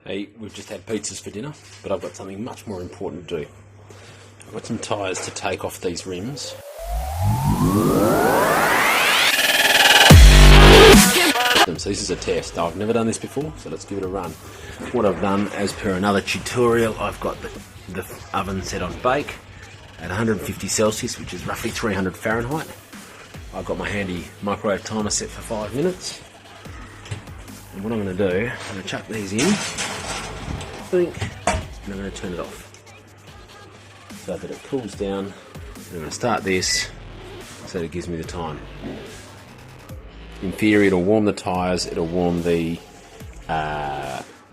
Hey, we've just had pizzas for dinner, but I've got something much more important to do. I've got some tyres to take off these rims. So this is a test. I've never done this before, so let's give it a run. What I've done, as per another tutorial, I've got the oven set on bake at 150 Celsius, which is roughly 300 Fahrenheit. I've got my handy microwave timer set for 5 minutes. And what I'm going to do, I'm going to chuck these in, and I'm going to turn it off so that it cools down. And I'm going to start this so that it gives me the time. In theory, it'll warm the tyres, it'll warm the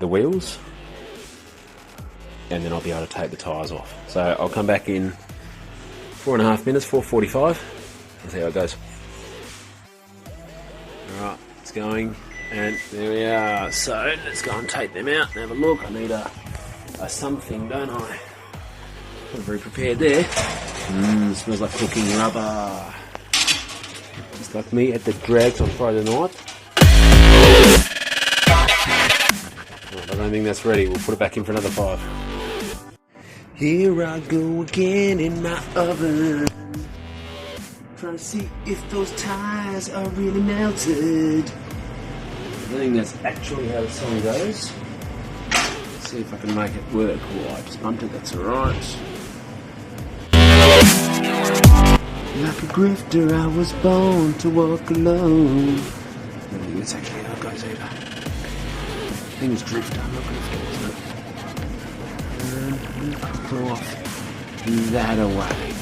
wheels, and then I'll be able to take the tyres off. So I'll come back in 4.5 minutes, 4:45, and see how it goes. Alright, it's going, and there we are. So let's go and take them out and have a look. I need a something, don't I? Not very prepared there. Smells like cooking rubber. Just like me at the drags on Friday night. Right, I don't think that's ready. We'll put it back in for another 5. Here I go again in my oven, trying to see if those tyres are really melted. I think that's actually how the song goes. Let's see if I can make it work. Oh, I just bumped it, that's alright. Like a grifter, I was born to walk alone. I don't think that's actually how it goes either. I think it's drifter, I'm not grifter, isn't it? And off that away.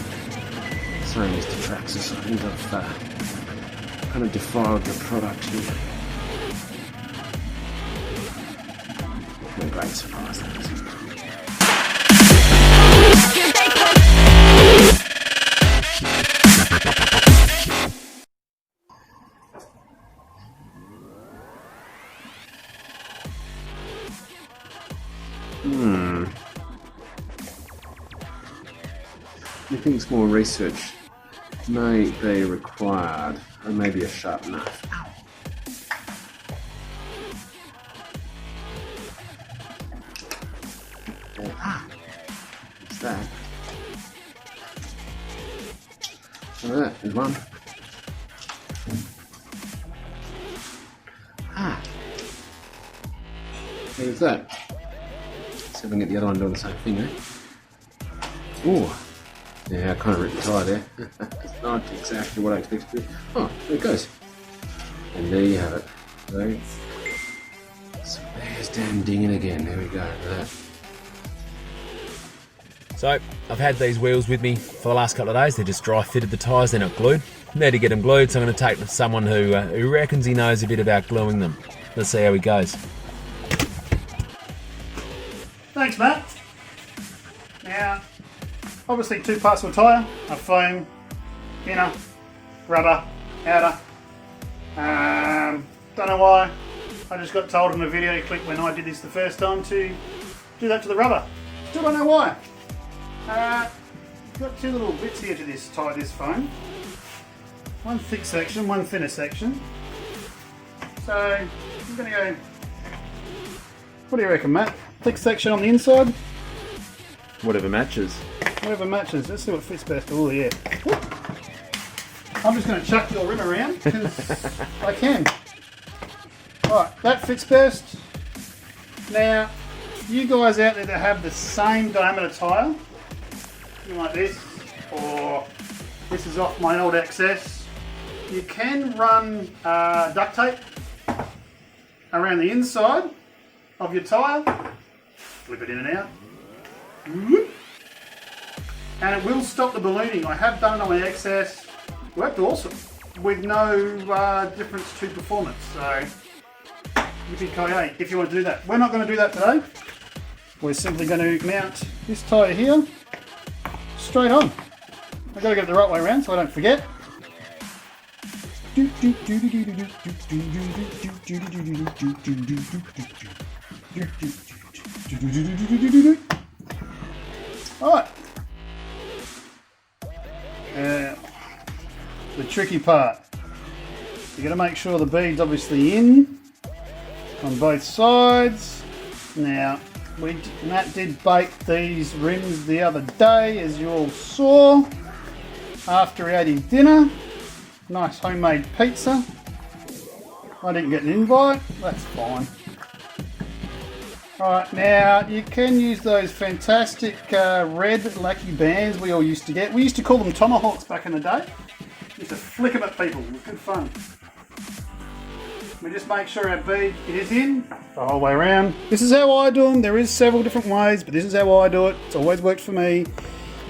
Sorry, Mr. Traxxas, I think I've kind of defiled your product here. What a great surprise that is. I think more research may be required, or maybe a sharp knife. What's that? Alright, there's one. There's that. See if I can get the other one doing the same thing, eh? Ooh. Yeah, I kind of ripped the tyre there. It's not exactly what I expected to do. Oh, there it goes. And there you have it. So there's Dan dinging again. There we go. Look at that. So I've had these wheels with me for the last couple of days. They're just dry fitted the tyres. They're not glued. Need to get them glued, so I'm going to take someone who reckons he knows a bit about gluing them. Let's see how he goes. Thanks, Matt. Now, obviously 2 parts of a tyre are foam, inner, rubber, outer. Don't know why, I just got told in a video clip when I did this the first time to do that to the rubber. Still don't know why. Got 2 little bits here to tie this foam. One thick section, one thinner section. So, I'm going to go, what do you reckon, Matt? Thick section on the inside? Whatever matches. Whatever matches. Let's see what fits best. Oh yeah. I'm just going to chuck your rim around because I can. Alright, that fits best. Now, you guys out there that have the same diameter tyre, something like this, or this is off my old XS, you can run duct tape around the inside of your tyre. Flip it in and out. And it will stop the ballooning. I have done it on my XS. Worked awesome with no difference to performance. So, yippee-ki-yay if you want to do that. We're not going to do that today. We're simply going to mount this tyre here straight on. I've got to get it the right way around so I don't forget. Alright. The tricky part. You've got to make sure the bead's obviously in on both sides. Now, Matt did bake these rims the other day, as you all saw, after he ate his dinner. Nice homemade pizza. I didn't get an invite, that's fine. Alright, now you can use those fantastic red lucky bands we all used to get. We used to call them tomahawks back in the day. Used to flick them at people, it was good fun. We just make sure our bead is in the whole way around. This is how I do them. There is several different ways, but this is how I do it. It's always worked for me.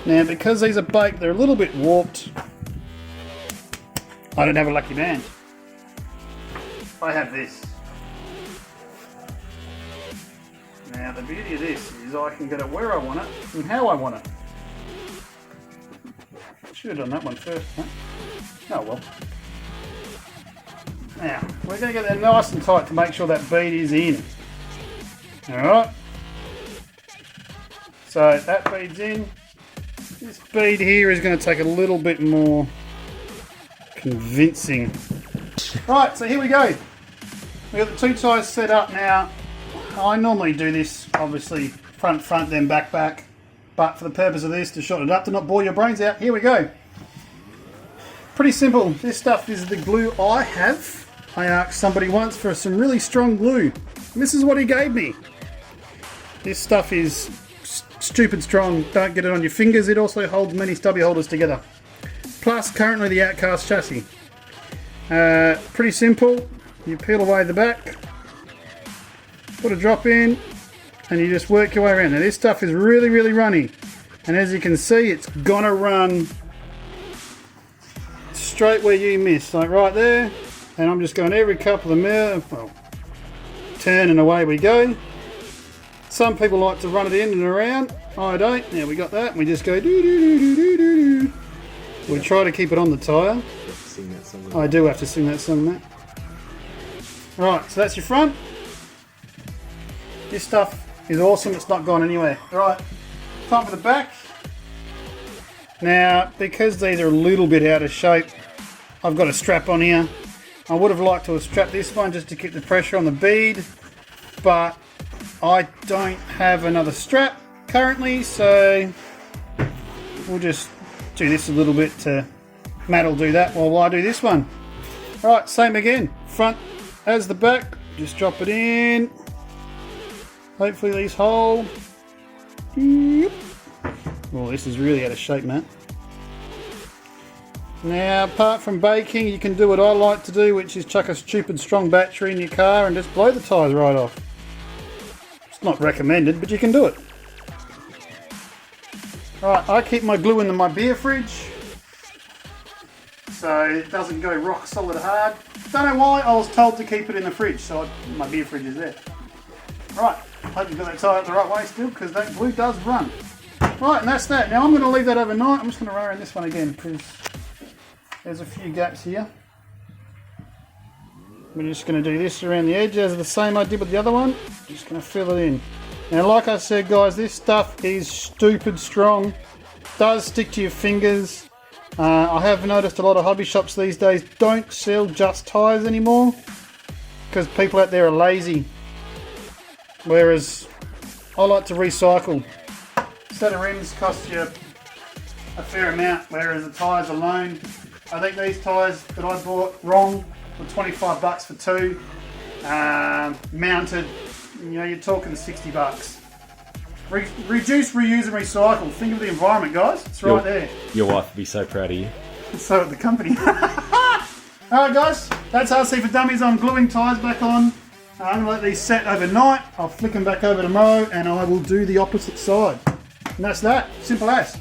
Now, because these are baked, they're a little bit warped. I don't have a lucky band. I have this. Now, the beauty of this is I can get it where I want it and how I want it. Should have done that one first, huh? Oh well. Now, we're going to get that nice and tight to make sure that bead is in. Alright. So that bead's in. This bead here is going to take a little bit more convincing. Right, so here we go. We've got the two tyres set up now. I normally do this, obviously, front, then back. But for the purpose of this, to shorten it up, to not bore your brains out, here we go. Pretty simple. This stuff is the glue I have. I asked somebody once for some really strong glue. And this is what he gave me. This stuff is stupid strong. Don't get it on your fingers. It also holds many stubby holders together. Plus, currently the Outcast chassis. Pretty simple. You peel away the back, put a drop in, and you just work your way around. Now this stuff is really, really runny. And as you can see, it's gonna run straight where you miss, like right there. And I'm just going every couple of mil, well, turn and away we go. Some people like to run it in and around. I don't. Now we got that. We just go do do do do do do. We try to keep it on the tyre. I do have to sing that song, mate. Right, so that's your front. This stuff is awesome. It's not gone anywhere. Right, time for the back. Now, because these are a little bit out of shape, I've got a strap on here. I would have liked to have strapped this one just to keep the pressure on the bead, but I don't have another strap currently, so we'll just do this a little bit to... Matt will do that while I do this one. Right, same again. Front as the back. Just drop it in. Hopefully these hold. Yep. Well, this is really out of shape, Matt. Now, apart from baking, you can do what I like to do, which is chuck a stupid strong battery in your car and just blow the tyres right off. It's not recommended, but you can do it. Right, I keep my glue in my beer fridge, so it doesn't go rock solid hard. Don't know why, I was told to keep it in the fridge, so my beer fridge is there. Right, hope you've got that tyre the right way still, because that glue does run. Right, and that's that. Now I'm going to leave that overnight. I'm just going to run around this one again, because there's a few gaps here. We're just going to do this around the edge as the same I did with the other one. Just going to fill it in. Now, like I said, guys, this stuff is stupid strong. Does stick to your fingers. I have noticed a lot of hobby shops these days don't sell just tyres anymore, because people out there are lazy. Whereas I like to recycle. A set of rims costs you a fair amount, whereas the tyres alone, I think these tyres that I bought wrong were 25 bucks for two. Mounted, you know, you're talking 60 bucks. Reduce, reuse and recycle. Think of the environment, guys. It's right there. Your wife would be so proud of you. So at the company. Alright guys, that's RC For Dummies. I'm gluing tyres back on. I'm going to let these set overnight. I'll flick them back over tomorrow and I will do the opposite side. And that's that. Simple as.